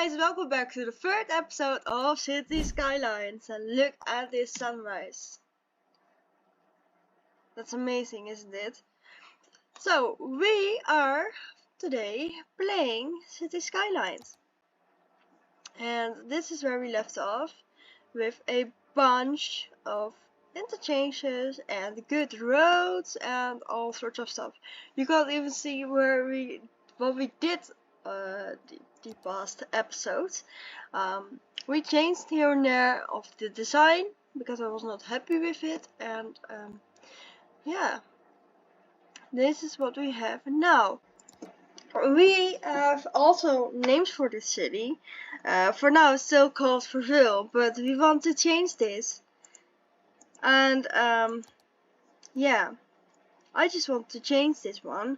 guys, welcome back to the third episode of City Skylines, and look at this sunrise. That's amazing, isn't it? So we are today playing City Skylines, and this is where we left off with a bunch of interchanges and good roads and all sorts of stuff. You can't even see what we did the past episodes. We changed here and there of the design because I was not happy with it, and yeah, this is what we have now. We have also names for the city. For now it's still called Verville, but we want to change this. And yeah, I just want to change this one.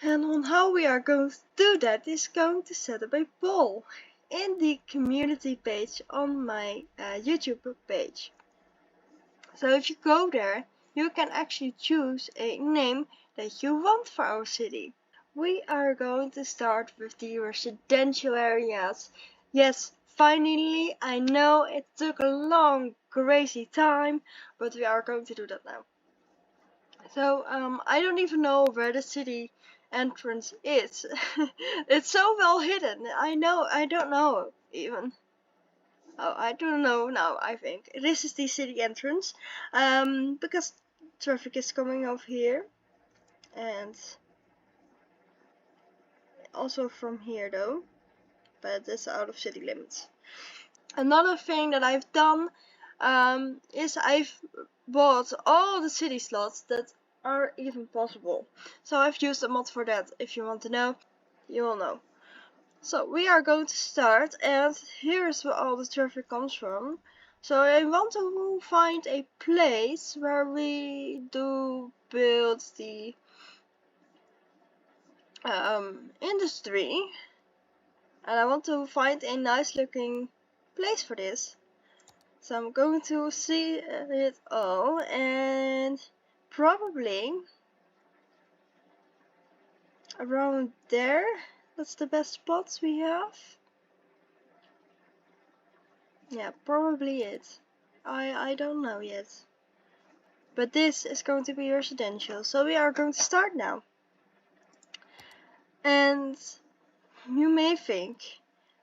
And on how we are going to do that is going to set up a poll in the community page on my YouTube page. So if you go there, you can actually choose a name that you want for our city. We are going to start with the residential areas. Yes, finally, I know it took a long, crazy time, but we are going to do that now. So, I don't even know where the city entrance is. It's so well hidden. I don't know even. Oh, I don't know now, I think. This is the city entrance. Because traffic is coming over here. And also from here though. But it's out of city limits. Another thing that I've done is I've bought all the city slots that are even possible. So I've used a mod for that. If you want to know, you will know. So we are going to start, and here's where all the traffic comes from. So I want to find a place where we do build the industry, and I want to find a nice looking place for this. So I'm going to see it all, and probably around there. That's the best spots we have. Yeah, probably it. I don't know yet. But this is going to be residential, so we are going to start now. And you may think,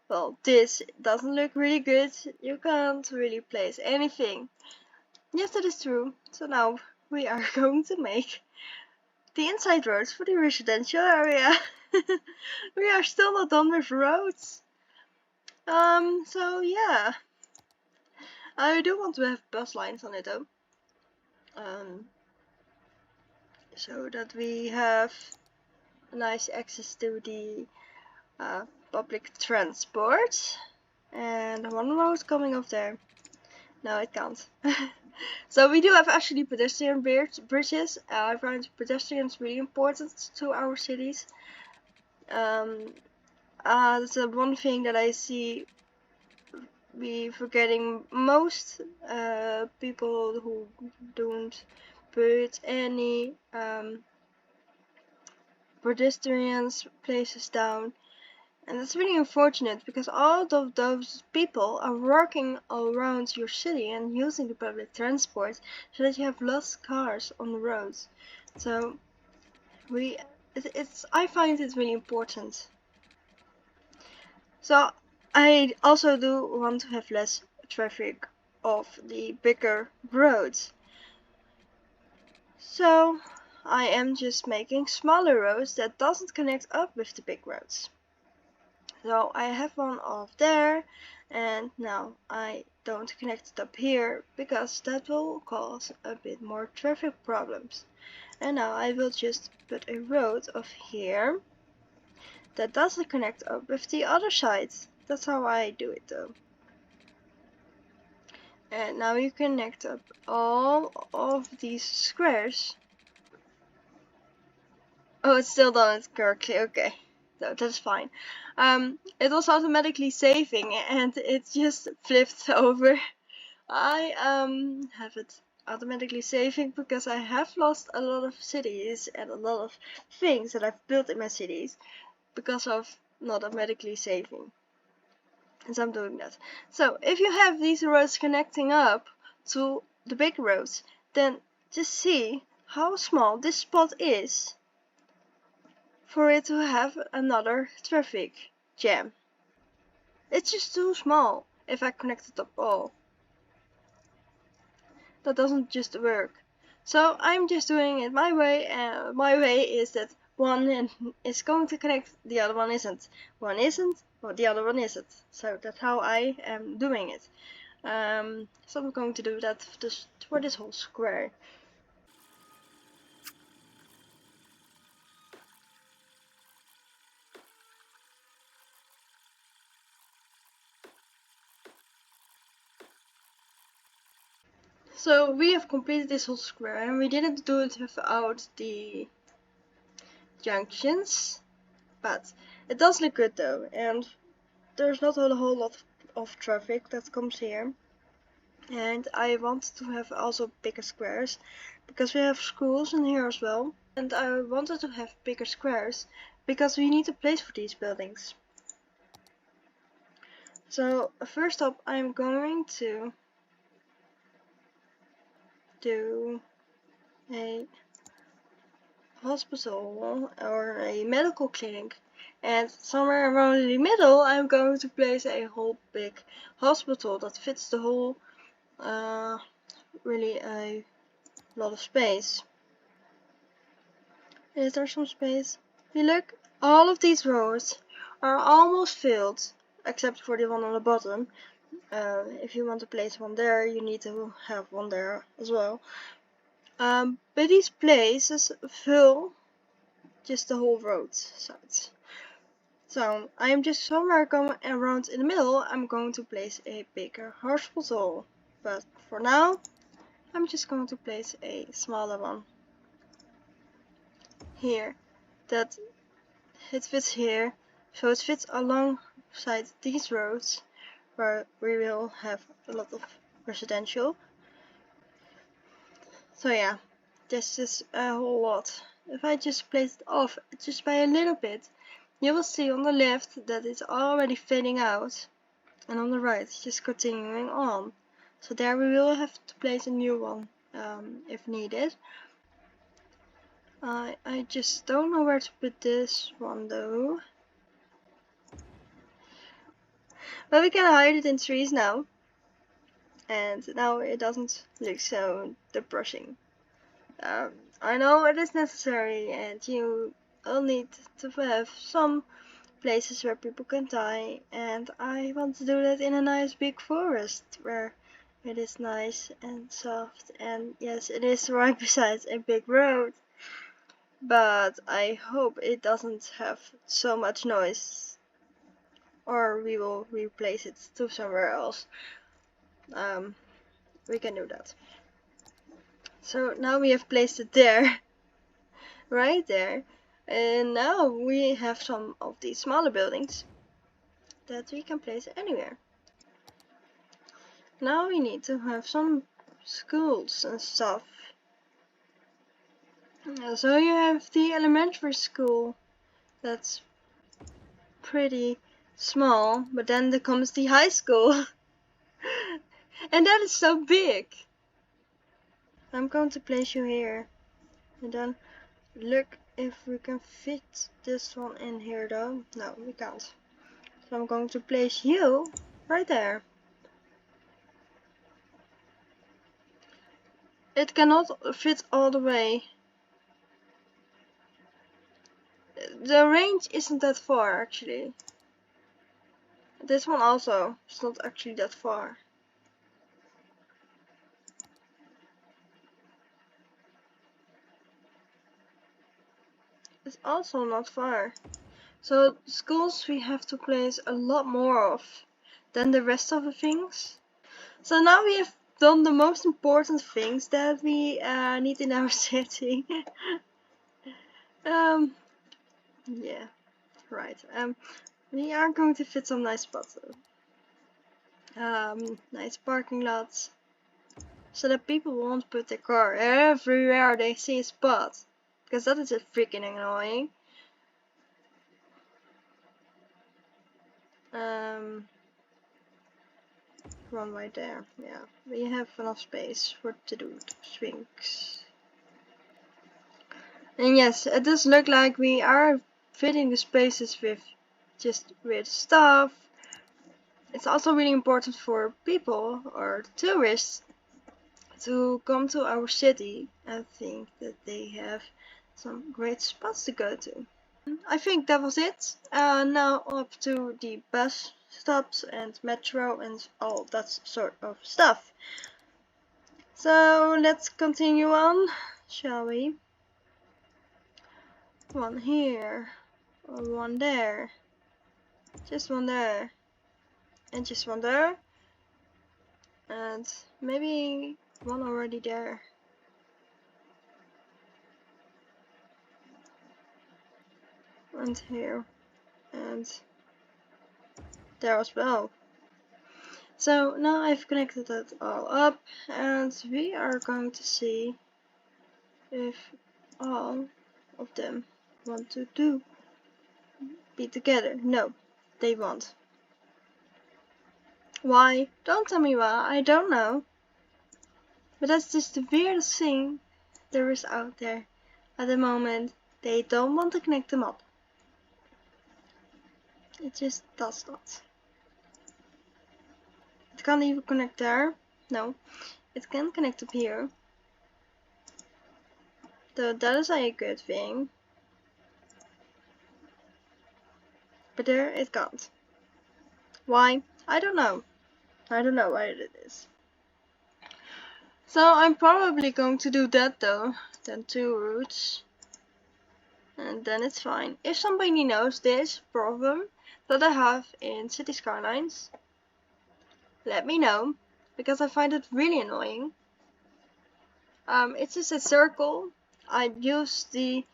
well, this doesn't look really good. You can't really place anything. Yes, that is true. So now we are going to make the inside roads for the residential area. We are still not done with roads. So yeah. I do want to have bus lines on it though. So that we have nice access to the public transport. And one road coming up there. No, it can't. So we do have actually pedestrian bridges. I find pedestrians really important to our cities. That's one thing that I see we forgetting most people who don't put any pedestrians places down, and that's really unfortunate because all of those people are working all around your city and using the public transport so that you have less cars on the roads. So I find it really important. So I also do want to have less traffic off the bigger roads. So I am just making smaller roads that doesn't connect up with the big roads. So I have one off there, and now I don't connect it up here because that will cause a bit more traffic problems. And now I will just put a road off here that doesn't connect up with the other side. That's how I do it though. And now you connect up all of these squares. Oh, it's still done it correctly, okay. So that's fine. It was automatically saving and it just flipped over. I have it automatically saving because I have lost a lot of cities and a lot of things that I've built in my cities because of not automatically saving. And so I'm doing that. So if you have these roads connecting up to the big roads, then just see how small this spot is for it to have another traffic jam. It's just too small if I connect it up all. That doesn't just work. So I'm just doing it my way, and my way is that one is going to connect, the other one isn't. One isn't, or the other one isn't. So that's how I am doing it. So I'm going to do that for this whole square. So we have completed this whole square, and we didn't do it without the junctions, but it does look good though, and there's not a whole lot of traffic that comes here. And I wanted to have also bigger squares because we have schools in here as well, and I wanted to have bigger squares because we need a place for these buildings. So first up, I'm going to do a hospital or a medical clinic, and somewhere around in the middle I'm going to place a whole big hospital that fits the whole really a lot of space. Is there some space? You look, all of these rows are almost filled except for the one on the bottom. If you want to place one there, you need to have one there as well. But these places fill just the whole road sides. So I'm just somewhere going around in the middle. I'm going to place a bigger hospital, but for now I'm just going to place a smaller one here. That it fits here, so it fits alongside these roads where we will have a lot of residential. So yeah, this is a whole lot. If I just place it off just by a little bit, you will see on the left that it's already fading out, and on the right it's just continuing on. So there we will have to place a new one if needed. I just don't know where to put this one though. But we can hide it in trees now. And now it doesn't look so depressing. I know it is necessary, and you all need to have some places where people can die, and I want to do that in a nice big forest where it is nice and soft, and yes, it is right beside a big road, but I hope it doesn't have so much noise, or we will replace it to somewhere else. We can do that. So now we have placed it there, right there, and now we have some of these smaller buildings that we can place anywhere. Now we need to have some schools and stuff. So you have the elementary school, that's pretty small, but then there comes the high school, and that is so big. I'm going to place you here, and then look if we can fit this one in here though. No, we can't. So I'm going to place you right there. It cannot fit all the way. The range isn't that far actually. This one also is not actually that far. It's also not far. So schools we have to place a lot more of than the rest of the things. So now we have done the most important things that we need in our city. Yeah, right. We are going to fit some nice spots though. Nice parking lots, so that people won't put their car everywhere they see a spot, because that is freaking annoying. one right there. Yeah, we have enough space for to do swings. And yes, it does look like we are filling the spaces with stuff. It's also really important for people or tourists to come to our city and think that they have some great spots to go to. I think that was it. Now up to the bus stops and metro and all that sort of stuff. So let's continue on, shall we? One here, one there, just one there, and just one there, and maybe one already there. And here, and there as well. So now I've connected it all up, and we are going to see if all of them want to be together. No, they won't. Why? Don't tell me why, I don't know. But that's just the weirdest thing there is out there. At the moment, they don't want to connect them up. It just does not. It can't even connect there. No, it can connect up here. So that is a good thing. But there it can't. Why? I don't know. I don't know why it is. So I'm probably going to do that though. Then 2 routes. And then it's fine. If somebody knows this problem that I have in City Skylines, let me know, because I find it really annoying. It's just a circle. I use the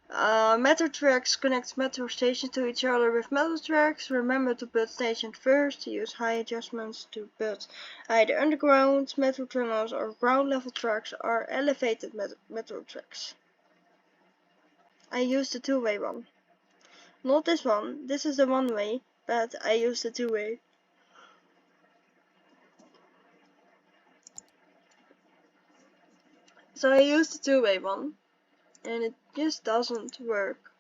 metro tracks connect metro stations to each other with metro tracks. Remember to build stations first, to use high adjustments to build either underground metro tunnels or ground level tracks or elevated metro tracks. I use the two-way one. Not this one, this is the one-way, but I use the two-way. So I use the two-way one, and it just doesn't work.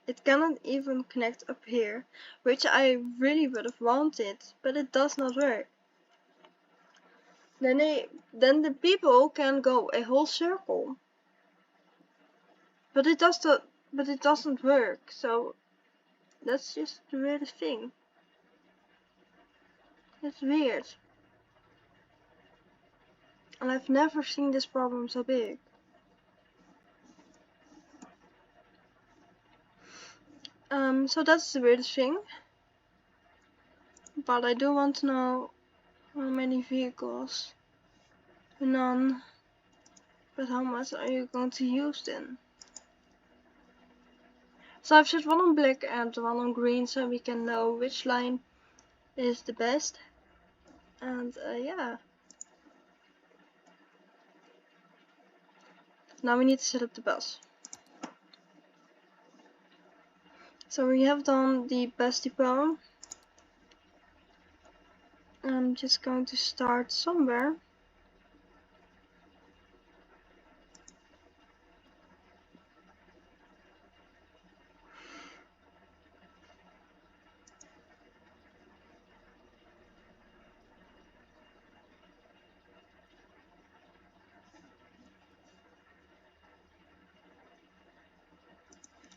It cannot even connect up here, which I really would have wanted, but it does not work. Then the people can go a whole circle, but it doesn't work. So that's just the weirdest thing. It's weird, and I've never seen this problem so big. So that's the weirdest thing. But I do want to know how many vehicles. None. But how much are you going to use then? So I've set one on black and one on green, so we can know which line is the best. And yeah. Now we need to set up the bus. So we have done the bus depot. I'm just going to start somewhere.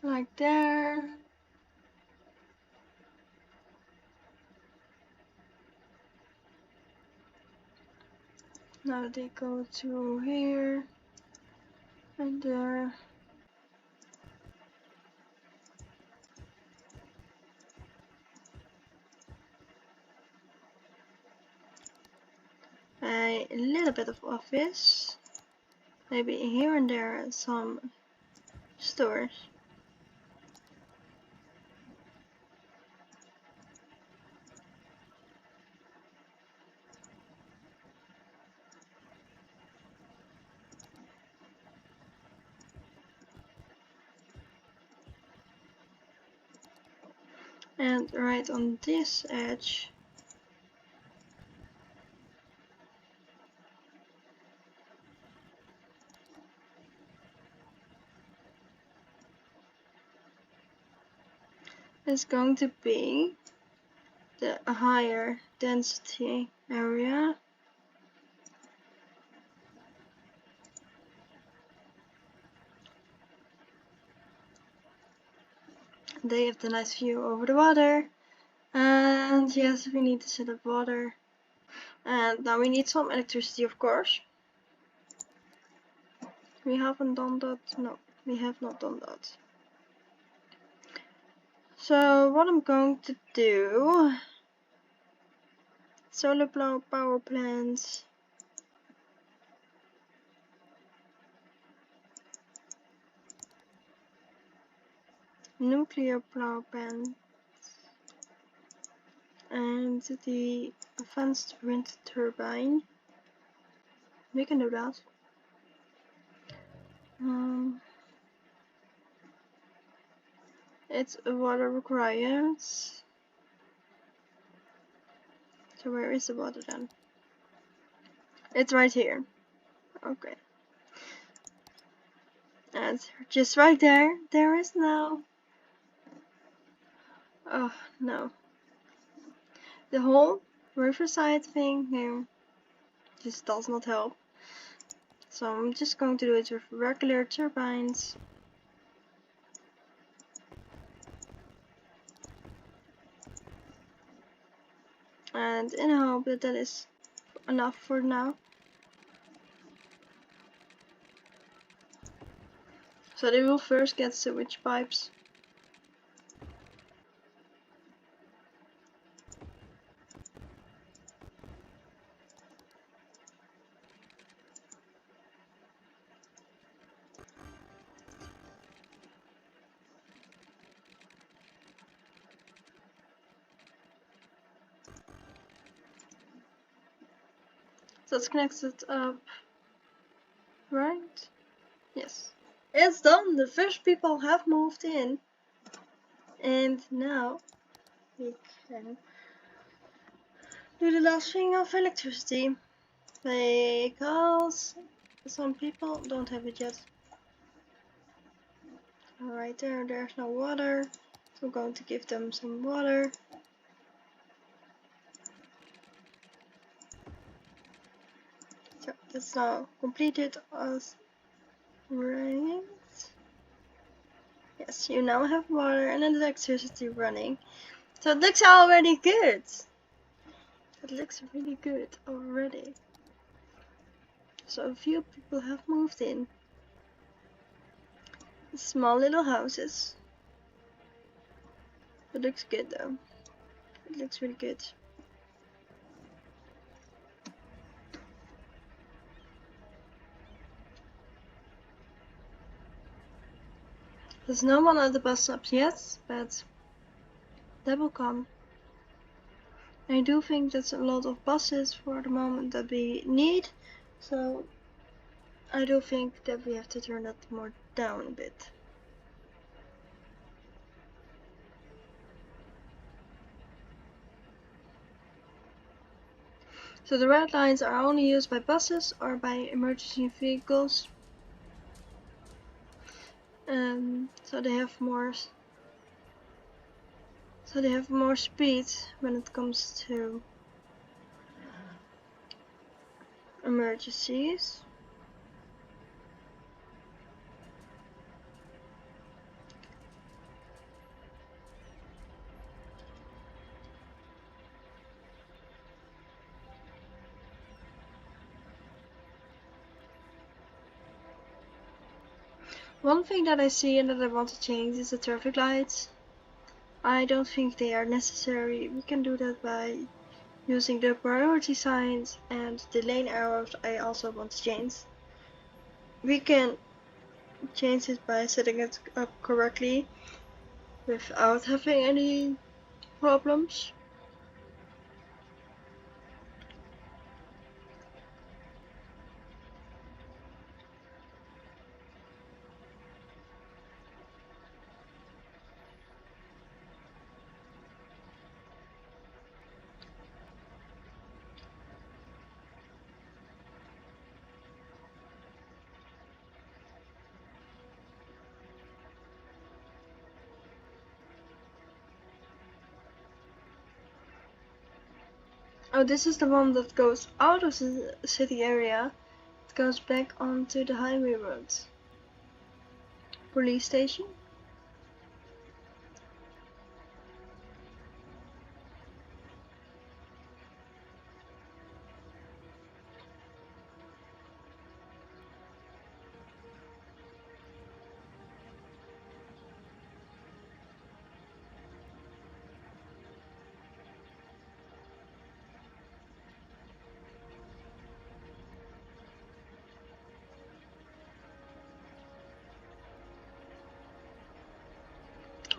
Like there. Now they go to here and there. A little bit of office. Maybe here and there some stores. And right on this edge is going to be the higher density area. They have the nice view over the water. And yes, we need to set up water. And now we need some electricity, of course. We haven't done that. No, we have not done that. So what I'm going to do, solar power plants, nuclear power plants, and the advanced wind turbine. We can do that. It's water requires. So where is the water then? It's right here. Okay. And just right there, there is now. Oh no. The whole riverside thing here just does not help. So I'm just going to do it with regular turbines. And in hope that that is enough for now. So they will first get sewage pipes. So it's connected up, right? Yes. It's done! The first people have moved in. And now we can do the last thing of electricity. Because some people don't have it yet. Alright, there's no water. So I'm going to give them some water. So that's now completed as right. Yes, you now have water and electricity running. So it looks already good. It looks really good already. So a few people have moved in. Small little houses. It looks good though. It looks really good. There's no one at the bus stops yet, but that will come. I do think that's a lot of buses for the moment that we need, so I do think that we have to turn that more down a bit. So the red lines are only used by buses or by emergency vehicles. So they have more speed when it comes to emergencies. One thing that I see and that I want to change is the traffic lights. I don't think they are necessary. We can do that by using the priority signs, and the lane arrows I also want to change. We can change it by setting it up correctly without having any problems. Oh, this is the one that goes out of the city area. It goes back onto the highway road. Police station.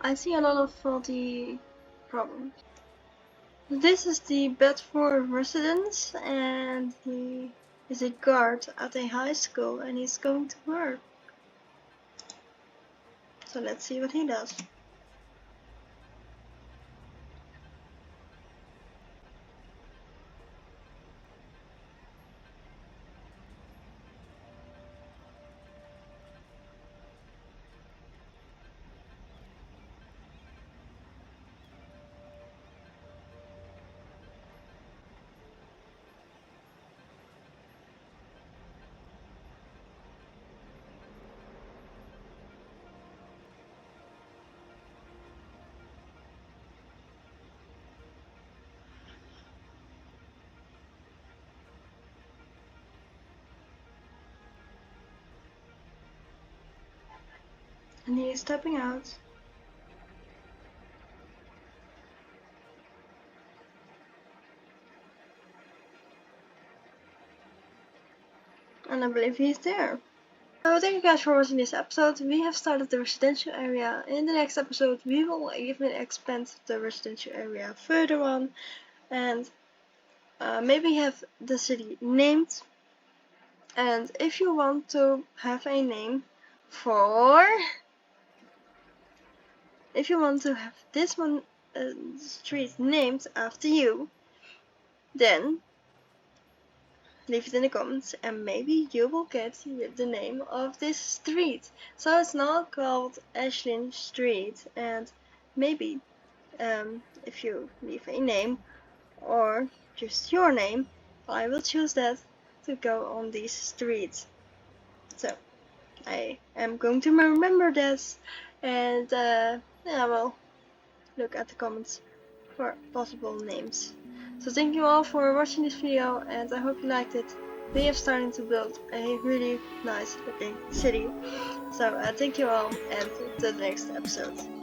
I see a lot of faulty problems. This is the Bedford residence, and he is a guard at a high school, and he's going to work. So let's see what he does. And he is stepping out. And I believe he's there. So thank you guys for watching this episode. We have started the residential area. In the next episode we will even expand the residential area further on, and maybe have the city named. And if you want to have a name for, if you want to have this one street named after you, then leave it in the comments and maybe you will get the name of this street. So it's now called Ashlyn Street, and maybe if you leave a name or just your name, I will choose that to go on these streets. So I am going to remember this, and I will look at the comments for possible names. So thank you all for watching this video, and I hope you liked it. We are starting to build a really nice looking city. So thank you all, and to the next episode.